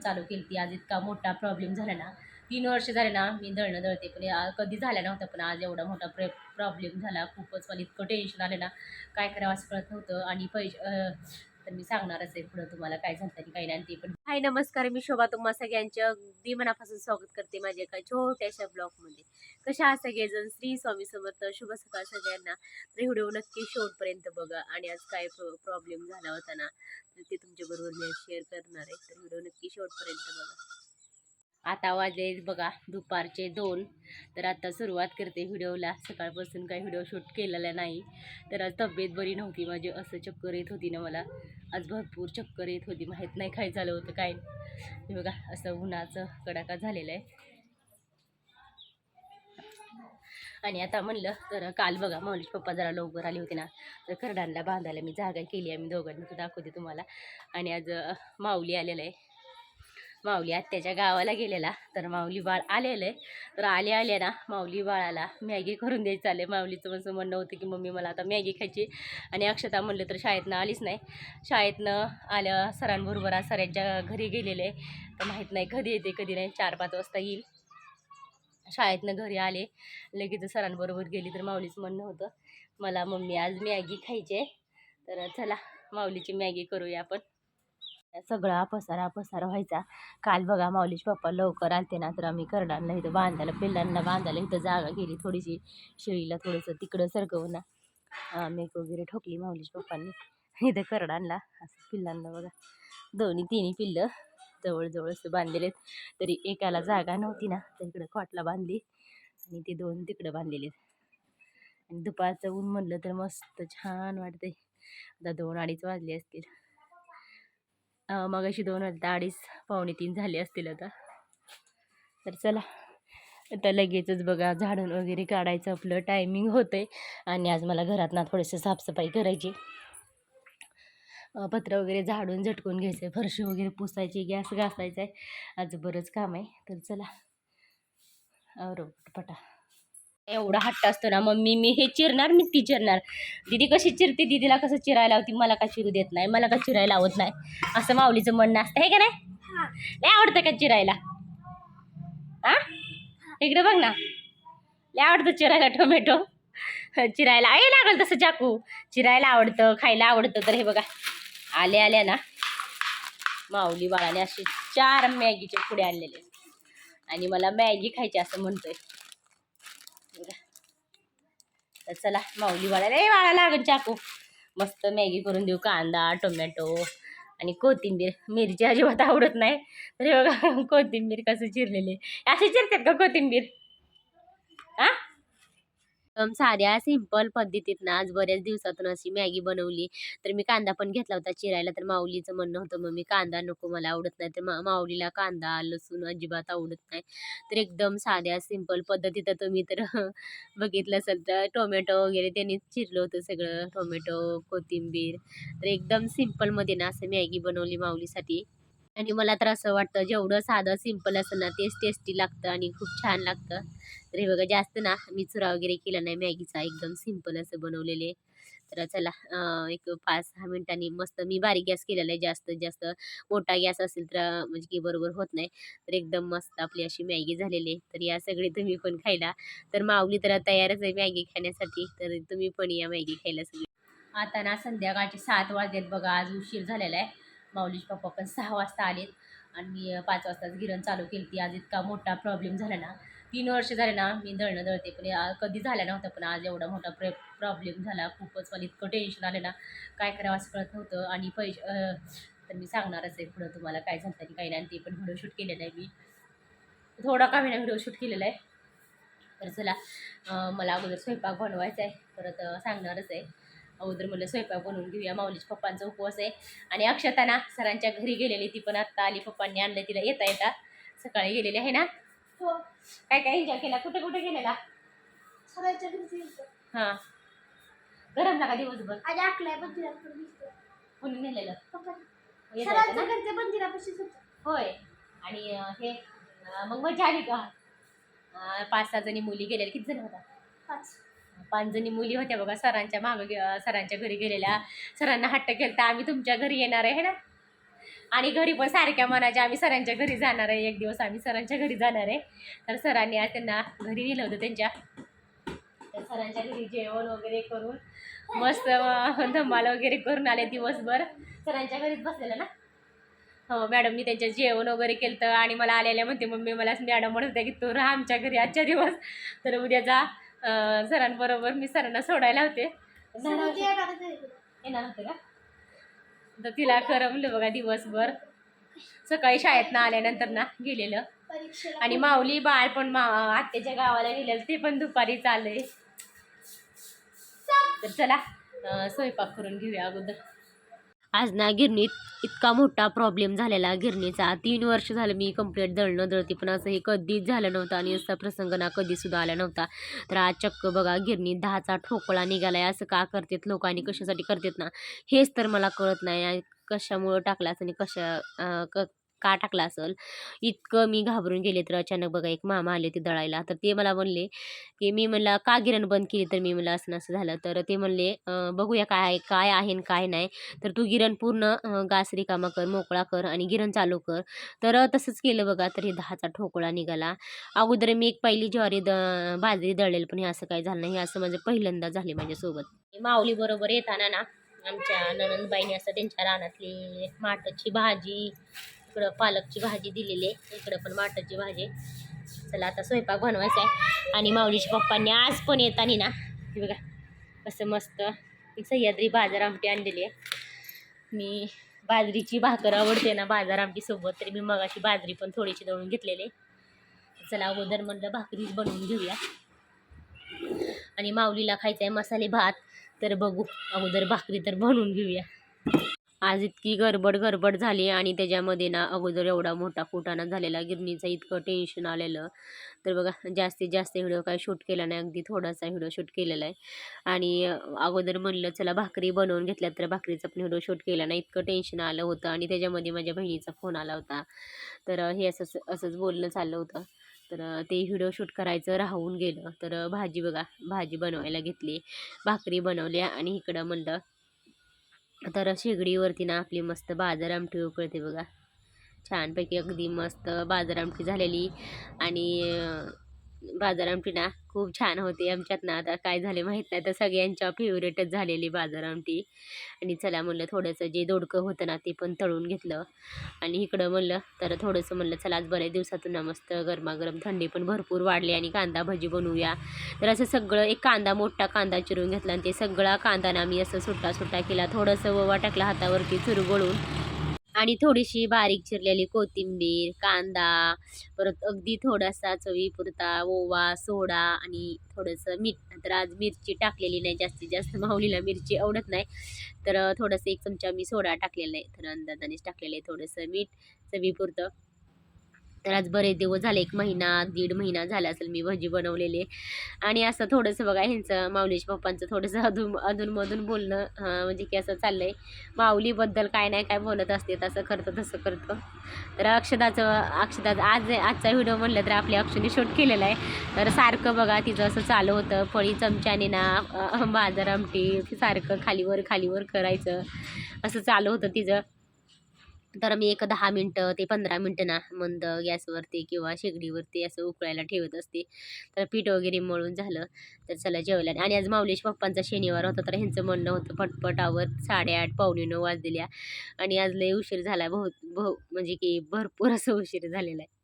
चालू केली ती. आज इतका मोठा प्रॉब्लेम झाला ना, 3 वर्ष झाले ना मी दळणं दळते, पण कधी झाला नव्हता, पण आज एवढा मोठा प्रॉब्लेम झाला. खूपच मला इतकं टेन्शन आलं ना, काय करावं असं कळत नव्हतं. आणि तर मी सांगणारच आहे पुढं तुम्हाला काय झालं आणि काही नाही. ते पण हाय, नमस्कार, मी शोभा तुम्हा सगळ्यांचं अगदी मनापासून स्वागत करते माझ्या एका छोट्याशा ब्लॉगमध्ये. कशा आहात सगळेजण? श्री स्वामी समर्थ, शुभ सकाळ सगळ्यांना. तर व्हिडिओ नक्की शेवटपर्यंत बघा. आणि आज काय प्रॉब्लेम झाला होता ना, तर ते तुमच्याबरोबर मी शेअर करणार आहे. तर व्हिडिओ नक्की शेवटपर्यंत बघा. आता वाजले बघा दुपारचे 2. तर आता सुरुवात करते व्हिडिओला. सकाळपासून काही व्हिडिओ शूट केलेला नाही. तर आज तब्येत बरी नव्हती माझी, असं चक्कर येत होती ना मला. आज भरपूर चक्कर येत होती, माहीत नाही काय झालं होतं काय. हे बघा असं उन्हाचं कडाका झालेलं आहे. आणि आता म्हणलं तर काल बघा माऊलीचे पप्पा जरा लवकर आले होते ना, तर करडांना बांधायला मी जागा केली. आम्ही दोघांनी तर दाखवते तुम्हाला. आणि आज माऊली आलेलं आहे. माऊली आत्याच्या गावाला गेलेला, तर माऊली बाळ आलेलं आहे. तर आल्या ना माऊली बाळाला मॅगी करून द्यायचं आले. माऊलीचं असं म्हणणं होतं की मम्मी मला आता मॅगी खायची. आणि अक्षता म्हणलं तर शाळेतनं आलीच नाही. शाळेतनं आल्या सरांबरोबर आज सरांच्या घरी गेलेले. तर माहीत नाही कधी येते कधी नाही. 4-5 वाजता येईल. शाळेतनं घरी आले लगेच सरांबरोबर गेली. तर माऊलीचं म्हणणं होतं मला मम्मी आज मॅगी खायची आहे. तर चला माऊलीची मॅगी करूया आपण. सगळा पसारा व्हायचा. काल बघा माऊलीचे पप्पा लवकर आलते ना, तर आम्ही करडांना इथं बांधायला, पिल्लांना बांधायला इथं जागा केली थोडीशी. शेळीला थोडंसं तिकडं सरकवून ना मेक वगैरे ठोकली माऊलीच्या पप्पांनी इथं करडांना. असं पिल्लांना बघा दोन्ही तिन्ही पिल्लं जवळजवळ असं बांधलेले. तरी एकाला जागा नव्हती ना, तर इकडं कॉटला बांधली आणि ते 2 तिकडं बांधलेले. आणि दुपारचं ऊन म्हणलं तर मस्त छान वाटते. आता 2-2:30 वाजले असतील. मग अशी 2 वाजता 2:30 पावणे 3 झाले असतील आता. तर चला आता लगेचच बघा झाडून वगैरे काढायचं आपलं टायमिंग होतंय. आणि आज मला घरात ना थोडंसं साफसफाई करायची. पत्र वगैरे झाडून झटकून घ्यायचं आहे, फरशी वगैरे पुसायची, गॅस घासायचा आहे. आज बरंच काम आहे. तर चला पटा. एवढा हट्ट असतो ना मम्मी, मी हे चिरणार मी ती चिरणार. दीदी कशी चिरते, दीदीला कसं चिरायला लावती, मला का चिरू देत नाही, मला का चिरायला लावत नाही, असं माऊलीचं म्हणणं असतं हे का नाही. लय आवडतं का चिरायला? हा इकडे बघ ना, लय आवडतं चिरायला टोमॅटो. चिरायला आई लागल तसं चाकू. चिरायला आवडतं, खायला आवडतं. तर हे बघा आल्या ना माऊली बाळाने असे 4 मॅगीचे पुढे आणलेले आणि मला मॅगी खायची असं म्हणतोय. तर चला माऊली बाळाला लागेल चाकू. मस्त मॅगी करून देऊ. कांदा, टोमॅटो आणि कोथिंबीर. मिरची अजिबात आवडत नाही. तर हे बघा कोथिंबीर कसं चिरलेले. असे चिरतात का कोथिंबीर? हा साध्या सिंपल पद्धतीत आज बऱ्याच दिवसातून अशी मॅगी बनवली. तर मी कांदा पण घेतला होता चिरायला. तर माऊलीचं म्हणणं होतं मम्मी कांदा नको, मला आवडत नाही. तर माऊलीला कांदा लसूण अजिबात आवडत नाही. तर एकदम साध्या सिंपल पद्धतीत तुम्ही तर बघितलं असेल तर टोमॅटो वगैरे त्यांनी चिरलं होतं सगळं, टोमॅटो कोथिंबीर. तर एकदम सिंपलमध्ये ना असं मॅगी बनवली माऊलीसाठी. आणि मला तर असं वाटतं जेवढं साधं सिंपल असं ना तेच टेस्टी लागतं आणि खूप छान लागतं. तर हे बघा जास्त ना मी चुरा वगैरे केला नाही मॅगीचा, एकदम सिंपल असं बनवलेले. तर चला एक 5-6 मिनिटांनी मस्त मी बारीक गॅस केलेला आहे. जास्तीत जास्त मोठा गॅस असेल तर म्हणजे की बरोबर होत नाही. तर एकदम मस्त आपली अशी मॅगी झालेली आहे. तर या सगळे तुम्ही पण खायला. तर माऊली तर तयारच आहे मॅगी खाण्यासाठी. तर तुम्ही पण या मॅगी खायला सगळी. आता ना संध्याकाळचे 7 वाजलेत बघा. आज उशीर झालेला आहे. माऊलीचे पप्पा पण 6 वाजता आलेत आणि मी 5 वाजताच गिरण चालू केली ती. आज इतका मोठा प्रॉब्लेम झाला ना, 3 वर्ष झाले ना मी दळणं दळते, पण कधी झाला नव्हता, पण आज एवढा मोठा प्रॉब्लेम झाला. खूपच मला इतकं टेन्शन आलं ना, काय करावं असं कळत नव्हतं. आणि तर मी सांगणारच आहे पुढं तुम्हाला काय झालं आणि काही नाही. ते पण व्हिडिओ शूट केलेला आहे मी, थोडा का होईना व्हिडिओ शूट केलेला आहे. तर चला मला अगोदर स्वयंपाक बनवायचा आहे, परत सांगणारच आहे. अगोदर मला स्वयंपाक बनवून घेऊया. माऊलीच्या पप्पांचा उपवास आहे. आणि अक्षता ना सरांच्या घरी गेलेली, ती पण आत्ता आली. पप्पांनी आणलं तिला येता सकाळी गेलेली आहे ना. हो. काय काय एन्जॉय केला? कुठे कुठे गेलेला? सरांच्या घरी. हां गरम लागा दिवसभर. कोणी नेलेलं? होय. आणि हे मग मजा आली का? 5-6 जणी मुली गेलेल्या. किती जण होता? 5 जणी मुली होत्या बघा. सरांच्या मागं सरांच्या घरी गेलेल्या. सरांना हट्ट केला तर आम्ही तुमच्या घरी येणार आहे ना. आणि घरी पण सारख्या म्हणायच्या आम्ही सरांच्या घरी जाणार आहे, एक दिवस आम्ही सरांच्या घरी जाणार आहे. तर सरांनी आज त्यांना घरी नेलं होतं त्यांच्या. तर सरांच्या घरी जेवण वगैरे करून मस्त धमाल वगैरे करून आले दिवसभर. सरांच्या घरीच बसलेलं ना. हो, मॅडमनी त्यांच्या जेवण वगैरे केलं तर आणि मला आलेल्या म्हणते मम्मी मला मॅडम म्हणत होत्या की तू राहा आमच्या घरी आजच्या दिवस. तर उद्या जा सरांबरोबर. मी सरांना सोडायला होते. येणार होते का? तर तिला करमलं बघा दिवसभर. सकाळी शाळेतनं आल्यानंतर ना गेलेलं. आणि माऊली बाळ पण आत्याच्या गावाला गेलेलं, ते पण दुपारी चाललंय. तर चला स्वयंपाक करून घेऊया अगोदर. आज ना गिरणीत इतका मोठा प्रॉब्लेम झालेला गिरणीचा. 3 वर्ष झालं मी कंप्लीट दळणं दळते, पण असं हे कधीच झालं नव्हतं आणि असा प्रसंग ना कधीसुद्धा आला नव्हता. तर आज चक्क बघा गिरणीत 10चा ठोकळा निघालाय. असं का करतात लोक आणि कशासाठी करतात ना, हेच तर मला कळत नाही. आणि कशामुळं टाकला असं आणि का टाकला असेल. इतकं मी घाबरून गेले. तर अचानक बघा एक मामा आले ते दळायला. तर ते मला म्हणले की मी म्हणलं का गिरण बंद केली. तर मी म्हणलं असं असं झालं. तर ते म्हणले बघूया काय काय आहे आणि काय नाही. तर तू गिरण पूर्ण घास रिकामा कर, मोकळा कर आणि गिरण चालू कर. तर तसंच केलं बघा. तर हे 10चा ठोकळा निघाला. अगोदर मी एक पहिली ज्वारी बाजरी दळलेलं, पण हे असं काही झालं नाही. हे असं म्हणजे पहिल्यांदा झाले माझ्यासोबत. माऊली बरोबर येताना ना आमच्या नणंदबाईने असं त्यांच्या रानातली माठाची भाजी, इकडं पालकची भाजी दिलेली आहे, इकडं पण माठाची भाजी. चला आता स्वयंपाक बनवायचा आहे. आणि माऊलीच्या पप्पांनी आज पण येताना ना हे बघा असं मस्त सह्याद्री बाजार आमटी आणलेली आहे. मी बाजरीची भाकर आवडते ना बाजार आमटी सोबत, तरी मी मगाशी बाजरी पण थोडीशी दळून घेतलेली. चला अगोदर म्हणलं भाकरीच बनवून घेऊया. आणि माऊलीला खायचा आहे मसाले भात. तर बघू अगोदर भाकरी तर बनवून घेऊया. आज इतकी गडबड झाली आणि त्याच्यामध्ये ना अगोदर एवढा मोठा कुटाणा झालेला गिरणीचा, इतकं टेन्शन आलेलं. तर बघा जास्तीत जास्त व्हिडिओ काय शूट केला नाही, अगदी थोडासा व्हिडिओ शूट केलेला आहे. आणि अगोदर म्हणलं चला भाकरी बनवून घेतल्यात, तर भाकरीचा पण व्हिडिओ शूट केला नाही. इतकं टेन्शन आलं होतं. आणि त्याच्यामध्ये माझ्या बहिणीचा फोन आला होता. तर हे असंच बोलणं चाललं होतं. तर ते व्हिडिओ शूट करायचं राहून गेलं. तर भाजी बघा भाजी बनवायला घेतली, भाकरी बनवल्या आणि इकडं म्हणलं तर शेगडीवरती ना आपली मस्त बाजार आमटी उकळते बघा. छानपैकी अगदी मस्त बाजार आमटी झालेली. आणि बाजार आमटी ना खूप छान होते आमच्यात ना. आता काय झाले माहीत नाही, तर सगळ्यांच्या फेवरेटच झालेली बाजार आमटी. आणि चला म्हणलं थोडंसं जे दोडकं होतं ना ते पण तळून घेतलं. आणि इकडं म्हणलं तर थोडंसं म्हणलं चला आज बऱ्याच दिवसातून ना मस्त गरमागरम थंडी पण भरपूर वाढली आणि कांदा भजी बनवूया. तर असं सगळं एक कांदा मोठा कांदा चिरून घेतला आणि ते सगळा कांदा ना मी असं सुट्टा केला. थोडंसं ओवा टाकला हातावरती चुरगळून. आणि थोडीशी बारीक चिरलेली कोथिंबीर, कांदा, परत अगदी थोडासा चवीपुरता ओवा, सोडा आणि थोडंसं मीठ. तर आज मिरची टाकलेली नाही जास्तीत जास्त, माऊलीला मिरची आवडत नाही. तर थोडंसं 1 चमचा मी सोडा टाकलेला आहे. तर अंदाजानेच टाकलेलं आहे. थोडंसं मीठ चवीपुरतं. तर आज बरेच दिवस झाले, 1 महिना, 1.5 महिना झाला असेल मी भजी बनवलेली. आणि असं थोडंसं बघा ह्यांचं माऊलीच्या पप्पांचं थोडंसं अधूनमधून बोलणं म्हणजे की असं चाललं आहे. माऊलीबद्दल काय नाही काय बोलत असते, तसं करतं तसं करतं. तर अक्षदा आजचा व्हिडिओ म्हणलं तर आपल्या अक्षने शूट केलेला आहे. तर सारखं बघा तिचं असं चालू होतं, फळी चमच्याने ना बाजार आमटी सारखं खालीवर करायचं, असं चालू होतं तिचं. तर मी एक 10 मिनटं ते 15 मिनटं ना मंद गॅसवरती किंवा शेगडीवरती असं उकळायला ठेवत असते. तर पीठ वगैरे मळून झालं तर चला जेवायला. आणि आज माऊलीच्या पप्पांचा शनिवार होता. तर ह्यांचं म्हणणं होतं पटपट आवर 8:30 पावणे 9 वाजलेल्या. आणि आज लय उशीर झाला, म्हणजे की भरपूर असं उशीर झालेला आहे.